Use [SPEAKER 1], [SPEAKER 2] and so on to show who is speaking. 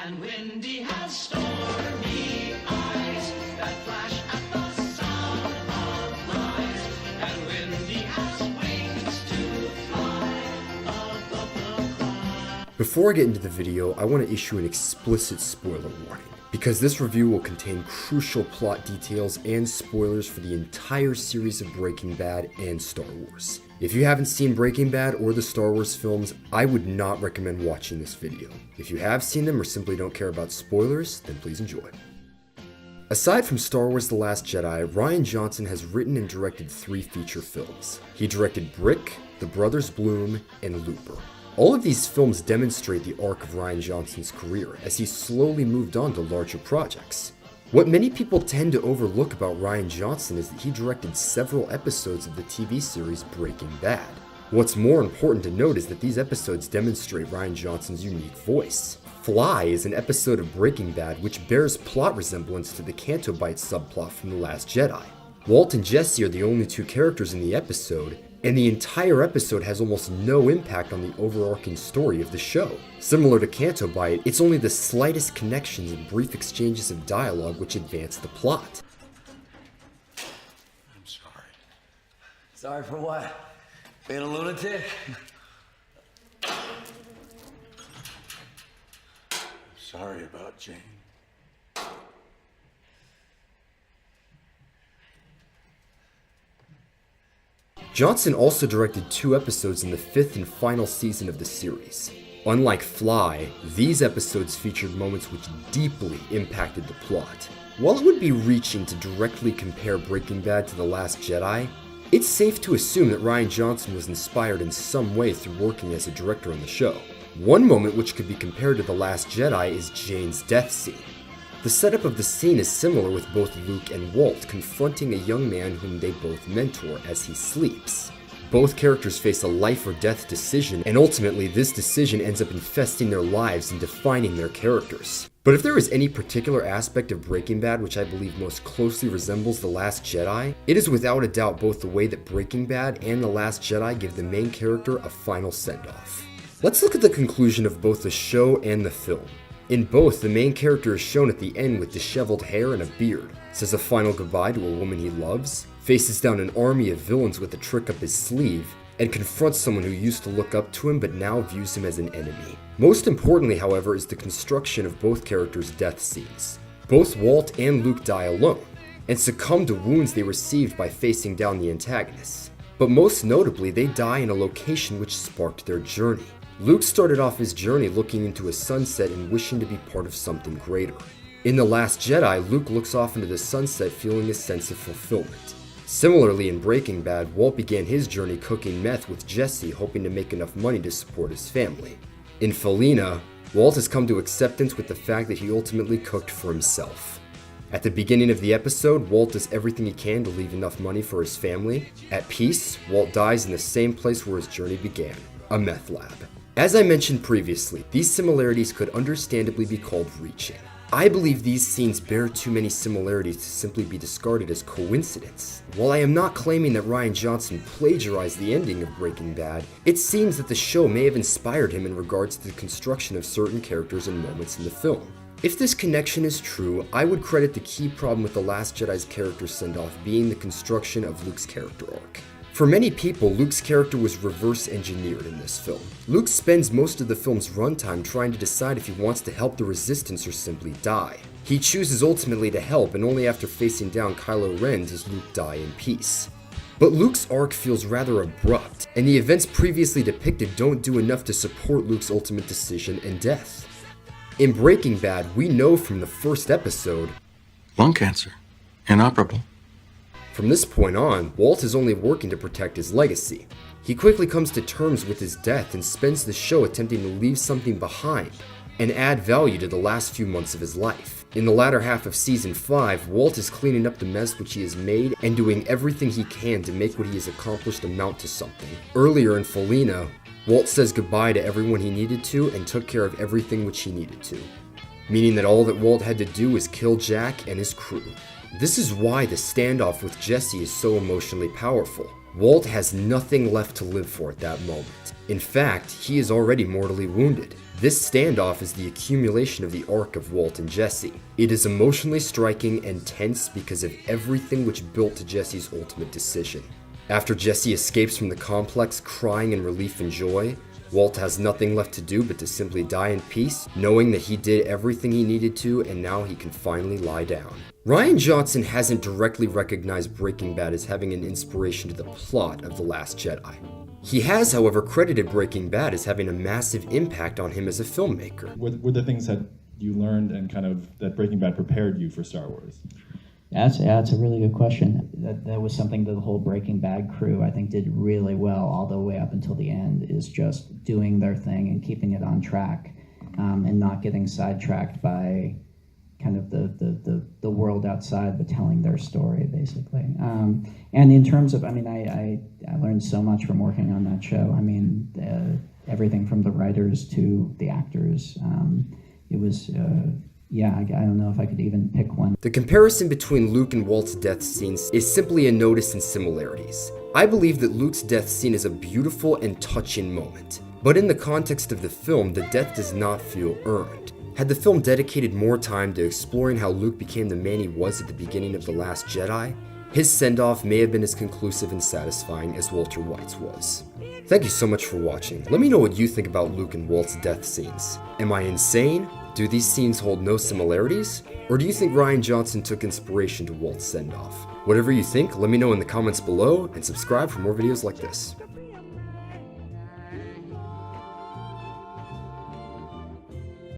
[SPEAKER 1] And windy has stormy eyes that flash at the sound of lies. And windy has wings to fly above the clouds.
[SPEAKER 2] Before I get into the video, I want to issue an explicit spoiler warning, because this review will contain crucial plot details and spoilers for the entire series of Breaking Bad and Star Wars. If you haven't seen Breaking Bad or the Star Wars films, I would not recommend watching this video. If you have seen them or simply don't care about spoilers, then please enjoy. Aside from Star Wars The Last Jedi, Rian Johnson has written and directed 3 feature films. He directed Brick, The Brothers Bloom, and Looper. All of these films demonstrate the arc of Rian Johnson's career as he slowly moved on to larger projects. What many people tend to overlook about Rian Johnson is that he directed several episodes of the TV series Breaking Bad. What's more important to note is that these episodes demonstrate Rian Johnson's unique voice. Fly is an episode of Breaking Bad which bears plot resemblance to the Canto Bight subplot from The Last Jedi. Walt and Jesse are the only 2 characters in the episode, and the entire episode has almost no impact on the overarching story of the show. Similar to Canto Bight, it's only the slightest connections and brief exchanges of dialogue which advance the plot.
[SPEAKER 3] I'm sorry.
[SPEAKER 4] Sorry for what? Being a lunatic?
[SPEAKER 3] I'm sorry about Jane.
[SPEAKER 2] Johnson also directed 2 episodes in the 5th and final season of the series. Unlike Fly, these episodes featured moments which deeply impacted the plot. While it would be reaching to directly compare Breaking Bad to The Last Jedi, it's safe to assume that Rian Johnson was inspired in some way through working as a director on the show. One moment which could be compared to The Last Jedi is Jane's death scene. The setup of the scene is similar, with both Luke and Walt confronting a young man whom they both mentor as he sleeps. Both characters face a life or death decision, and ultimately this decision ends up infesting their lives and defining their characters. But if there is any particular aspect of Breaking Bad which I believe most closely resembles The Last Jedi, it is without a doubt both the way that Breaking Bad and The Last Jedi give the main character a final send-off. Let's look at the conclusion of both the show and the film. In both, the main character is shown at the end with disheveled hair and a beard, says a final goodbye to a woman he loves, faces down an army of villains with a trick up his sleeve, and confronts someone who used to look up to him but now views him as an enemy. Most importantly, however, is the construction of both characters' death scenes. Both Walt and Luke die alone, and succumb to wounds they received by facing down the antagonists. But most notably, they die in a location which sparked their journey. Luke started off his journey looking into a sunset and wishing to be part of something greater. In The Last Jedi, Luke looks off into the sunset feeling a sense of fulfillment. Similarly, in Breaking Bad, Walt began his journey cooking meth with Jesse, hoping to make enough money to support his family. In Felina, Walt has come to acceptance with the fact that he ultimately cooked for himself. At the beginning of the episode, Walt does everything he can to leave enough money for his family. At peace, Walt dies in the same place where his journey began, a meth lab. As I mentioned previously, these similarities could understandably be called reaching. I believe these scenes bear too many similarities to simply be discarded as coincidence. While I am not claiming that Rian Johnson plagiarized the ending of Breaking Bad, it seems that the show may have inspired him in regards to the construction of certain characters and moments in the film. If this connection is true, I would credit the key problem with The Last Jedi's character send-off being the construction of Luke's character arc. For many people, Luke's character was reverse engineered in this film. Luke spends most of the film's runtime trying to decide if he wants to help the Resistance or simply die. He chooses ultimately to help, and only after facing down Kylo Ren does Luke die in peace. But Luke's arc feels rather abrupt, and the events previously depicted don't do enough to support Luke's ultimate decision and death. In Breaking Bad, we know from the first episode,
[SPEAKER 3] Lung cancer. Inoperable.
[SPEAKER 2] From this point on, Walt is only working to protect his legacy. He quickly comes to terms with his death and spends the show attempting to leave something behind and add value to the last few months of his life. In the latter half of Season 5, Walt is cleaning up the mess which he has made and doing everything he can to make what he has accomplished amount to something. Earlier in Felina, Walt says goodbye to everyone he needed to and took care of everything which he needed to, meaning that all that Walt had to do was kill Jack and his crew. This is why the standoff with Jesse is so emotionally powerful. Walt has nothing left to live for at that moment. In fact, he is already mortally wounded. This standoff is the accumulation of the arc of Walt and Jesse. It is emotionally striking and tense because of everything which built to Jesse's ultimate decision. After Jesse escapes from the complex, crying in relief and joy, Walt has nothing left to do but to simply die in peace, knowing that he did everything he needed to and now he can finally lie down. Rian Johnson hasn't directly recognized Breaking Bad as having an inspiration to the plot of The Last Jedi. He has, however, credited Breaking Bad as having a massive impact on him as a filmmaker.
[SPEAKER 5] What were the things that you learned and kind of that Breaking Bad prepared you for Star Wars?
[SPEAKER 6] That's a really good question. That was something that the whole Breaking Bad crew, I think, did really well all the way up until the end, is just doing their thing and keeping it on track, and not getting sidetracked by kind of the world outside, but telling their story, basically. And in terms of, I mean, I learned so much from working on that show. I mean, everything from the writers to the actors. It was... yeah, I don't know if I could even pick one.
[SPEAKER 2] The comparison between Luke and Walt's death scenes is simply a notice in similarities. I believe that Luke's death scene is a beautiful and touching moment, but in the context of the film, the death does not feel earned. Had the film dedicated more time to exploring how Luke became the man he was at the beginning of The Last Jedi, his send-off may have been as conclusive and satisfying as Walter White's was. Thank you so much for watching. Let me know what you think about Luke and Walt's death scenes. Am I insane? Do these scenes hold no similarities? Or do you think Rian Johnson took inspiration to Walt's send-off? Whatever you think, let me know in the comments below, and subscribe for more videos like this.